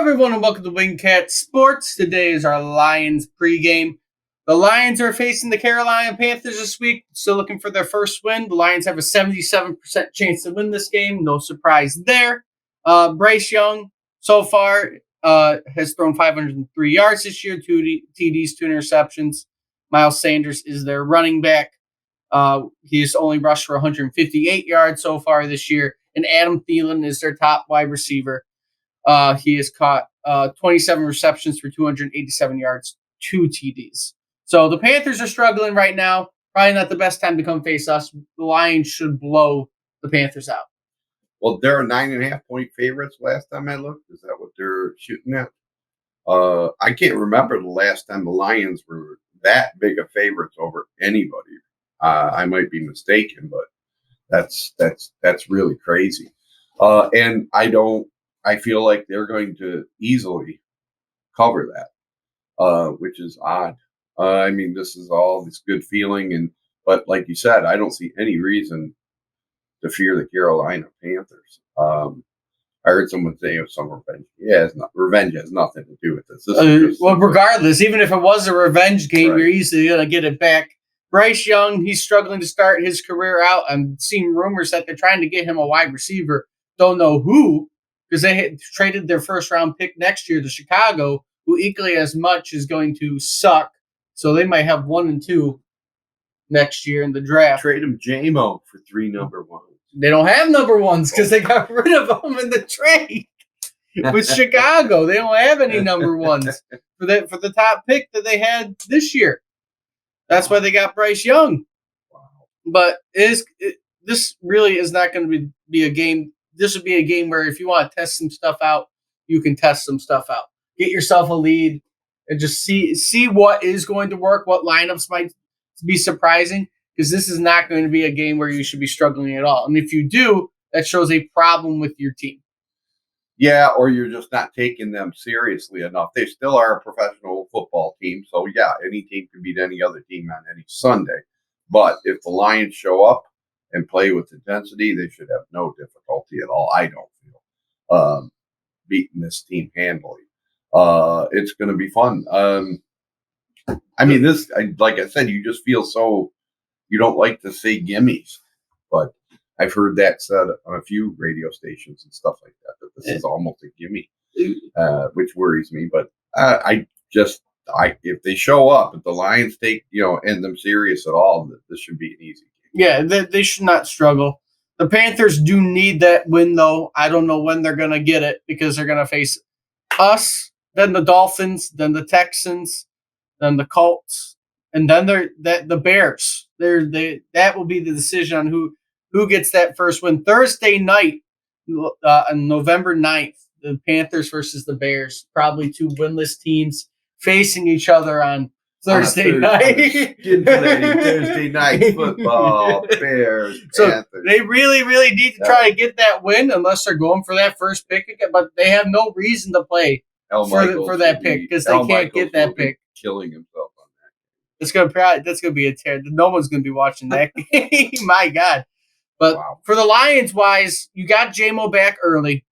everyone, and welcome to Wingcat Sports. Today is our Lions pregame. The Lions are facing the Carolina Panthers this week, still looking for their first win. The Lions have a 77% chance to win this game. No surprise there. Bryce Young, so far, has thrown 503 yards this year, 2 TDs, 2 interceptions. Miles Sanders is their running back. He's only rushed for 158 yards so far this year. And Adam Thielen is their top wide receiver. He has caught 27 receptions for 287 yards, 2 TDs. So the Panthers are struggling right now. Probably not the best time to come face us. The Lions should blow the Panthers out. Well, they're 9.5-point favorites last time I looked. Is that what they're shooting at? I can't remember the last time the Lions were that big of favorites over anybody. I might be mistaken, but that's really crazy. And I feel like they're going to easily cover that, which is odd. This is all this good feeling, but like you said, I don't see any reason to fear the Carolina Panthers. I heard someone say some revenge. Yeah, revenge has nothing to do with this. Regardless, even if it was a revenge game, right, you're easily going to get it back. Bryce Young, he's struggling to start his career out. I'm seeing rumors that they're trying to get him a wide receiver. Don't know who, because they had traded their first-round pick next year to Chicago, who equally as much is going to suck. So they might have 1 and 2 next year in the draft. Trade him J-Mo for 3 number ones. They don't have number ones because they got rid of them in the trade with Chicago. They don't have any number ones for the top pick that they had this year. That's why they got Bryce Young. Wow. But this really is not going to be a game. This would be a game where if you want to test some stuff out, you can test some stuff out. Get yourself a lead and just see what is going to work, what lineups might be surprising, because this is not going to be a game where you should be struggling at all. And if you do, that shows a problem with your team. Yeah, or you're just not taking them seriously enough. They still are a professional football team. So, yeah, any team can beat any other team on any Sunday. But if the Lions show up and play with intensity, they should have no difficulty at all, I don't feel, beating this team handily. It's going to be fun. Like I said, you just feel so – you don't like to say gimmies. But I've heard that said on a few radio stations and stuff like that this is almost a gimme, which worries me. But if they show up, if the Lions take, end them serious at all, this should be an easy game. Yeah, they should not struggle. The Panthers do need that win, though. I don't know when they're going to get it because they're going to face us, then the Dolphins, then the Texans, then the Colts, and then the Bears. That will be the decision on who gets that first win. Thursday night, on November 9th, the Panthers versus the Bears, probably 2 winless teams facing each other on Thursday night. Thursday night football, Bears, so Panthers. They really, really need to try to get that win unless they're going for that first pick again. But they have no reason to play for that pick because they can't get that pick. Killing himself on that. That's gonna be a tear. No one's gonna be watching that game. My God. But For the Lions wise, you got J-Mo back early,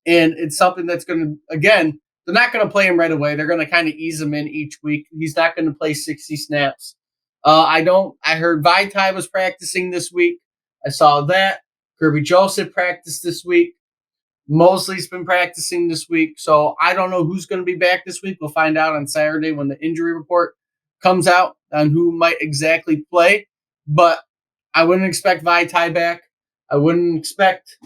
and it's something that's going to, again, they're not going to play him right away. They're going to kind of ease him in each week. He's not going to play 60 snaps. I heard Vitae was practicing this week. I saw that. Kirby Joseph practiced this week. Mosley's been practicing this week. So I don't know who's going to be back this week. We'll find out on Saturday when the injury report comes out on who might exactly play. But I wouldn't expect Vitae back. I wouldn't expect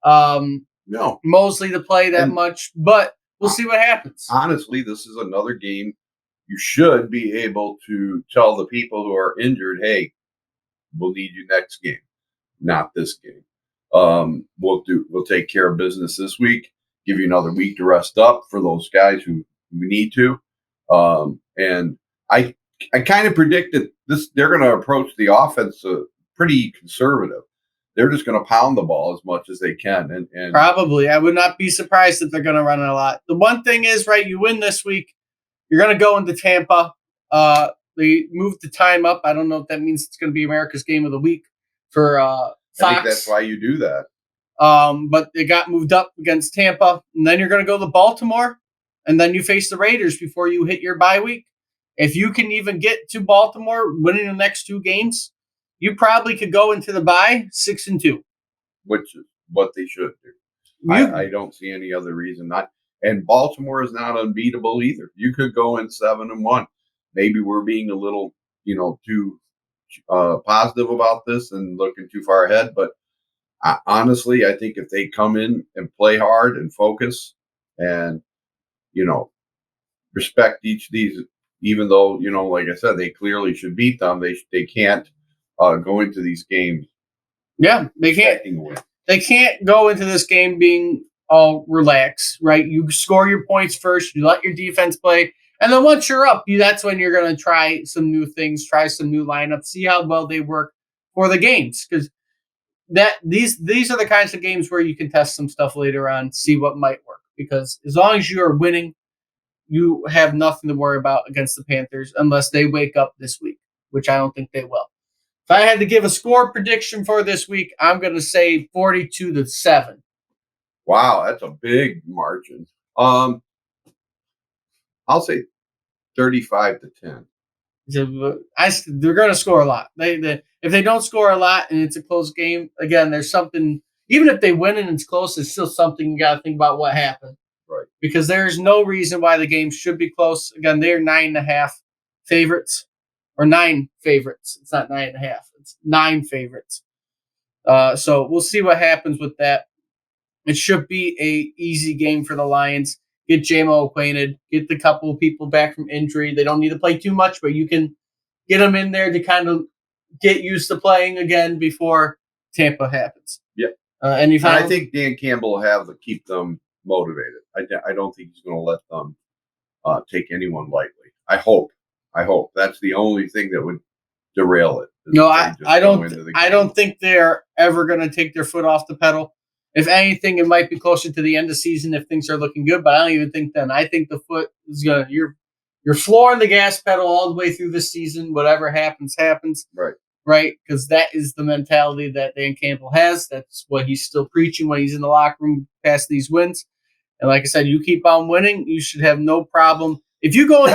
Mosley to play that much, but we'll see what happens. Honestly, this is another game you should be able to tell the people who are injured, hey, we'll need you next game, not this game. We'll take care of business this week, give you another week to rest up for those guys who we need to. And I kind of predicted this. They're going to approach the offense pretty conservative. They're just going to pound the ball as much as they can. And probably. I would not be surprised if they're going to run it a lot. The one thing is, right, you win this week, you're going to go into Tampa. They moved the time up. I don't know if that means it's going to be America's Game of the Week for Fox. I think that's why you do that. but it got moved up against Tampa. And then you're going to go to Baltimore, and then you face the Raiders before you hit your bye week. If you can even get to Baltimore winning the next 2 games, you probably could go into the bye 6-2. Which is what they should do. I don't see any other reason not. And Baltimore is not unbeatable either. You could go in 7-1. Maybe we're being a little, too positive about this and looking too far ahead. But honestly, I think if they come in and play hard and focus and, respect each of these, even though, like I said, they clearly should beat them, they can't go into these games. Yeah, they can't. They can't go into this game being all relaxed, right? You score your points first, you let your defense play, and then once you're up, that's when you're going to try some new things, try some new lineups, see how well they work for the games. Because these are the kinds of games where you can test some stuff later on, see what might work. Because as long as you are winning, you have nothing to worry about against the Panthers unless they wake up this week, which I don't think they will. If I had to give a score prediction for this week, I'm going to say 42-7. Wow, that's a big margin. I'll say 35-10. They're going to score a lot. If they don't score a lot and it's a close game, again, there's something. Even if they win and it's close, there's still something you got to think about what happened. Right. Because there's no reason why the game should be close. Again, they're 9.5 favorites. Or 9 favorites. It's not 9.5. It's 9 favorites. So we'll see what happens with that. It should be a easy game for the Lions. Get JMO acquainted. Get the couple of people back from injury. They don't need to play too much, but you can get them in there to kind of get used to playing again before Tampa happens. Yep. I think Dan Campbell will have to keep them motivated. I don't think he's going to let them take anyone lightly. I hope. That's the only thing that would derail it. No, I don't think they're ever going to take their foot off the pedal. If anything, it might be closer to the end of the season if things are looking good, but I don't even think then. I think the foot is going to you're flooring the gas pedal all the way through the season. Whatever happens, happens. Right? Because that is the mentality that Dan Campbell has. That's what he's still preaching when he's in the locker room past these wins. And like I said, you keep on winning, you should have no problem. If you go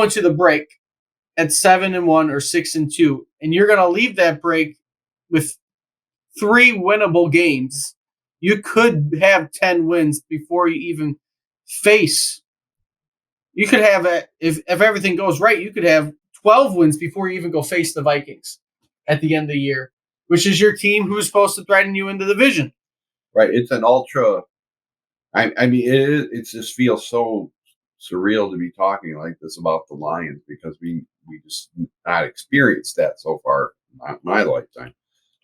into the break at 7-1 or 6-2, and you're going to leave that break with 3 winnable games, you could have 10 wins before you even face. You could have if everything goes right, you could have 12 wins before you even go face the Vikings at the end of the year, which is your team who's supposed to threaten you in the division. Right. It's an ultra. I mean, it just feels so surreal to be talking like this about the Lions because we just not experienced that so far in my lifetime.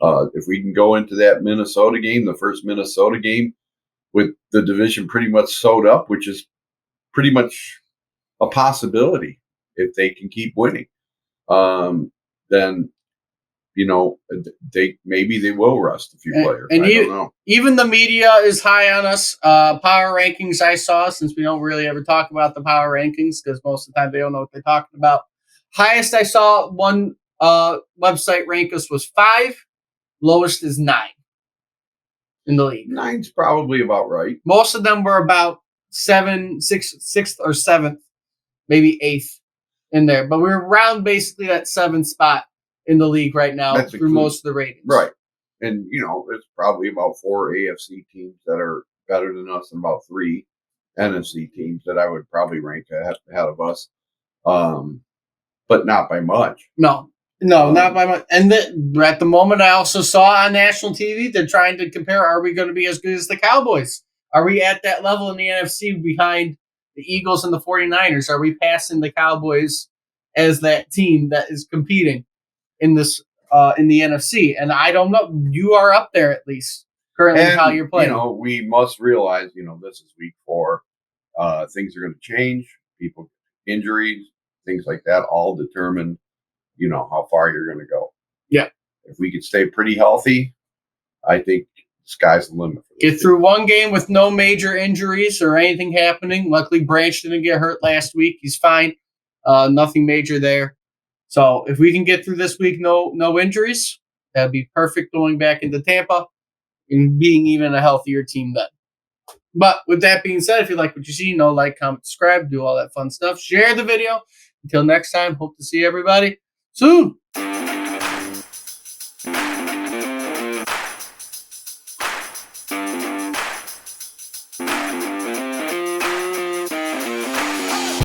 If we can go into that Minnesota game, the first Minnesota game, with the division pretty much sewed up, which is pretty much a possibility if they can keep winning, then they will rest a few players. I don't know. Even the media is high on us. Power rankings I saw, since we don't really ever talk about the power rankings because most of the time they don't know what they're talking about. Highest I saw one website rank us was 5. Lowest is 9 in the league. 9's probably about right. Most of them were about 6th or 7th, maybe 8th in there. But we're around basically that 7th spot in the league right now through most of the ratings. Right. And, it's probably about 4 AFC teams that are better than us and about 3 NFC teams that I would probably rank ahead of us. But not by much. No, not by much. And at the moment, I also saw on national TV, they're trying to compare, are we going to be as good as the Cowboys? Are we at that level in the NFC behind the Eagles and the 49ers? Are we passing the Cowboys as that team that is competing in this in the NFC? And I don't know. You are up there at least currently how you're playing. We must realize, this is week 4. Things are going to change. People, injuries, things like that, all determine, how far you're going to go. Yeah. If we could stay pretty healthy, I think sky's the limit. Get through one game with no major injuries or anything happening. Luckily, Branch didn't get hurt last week. He's fine. Nothing major there. So if we can get through this week, no injuries, that'd be perfect going back into Tampa. and being even a healthier team then. But with that being said, if you like what you see, like, comment, subscribe, do all that fun stuff. Share the video. Until next time, hope to see everybody soon.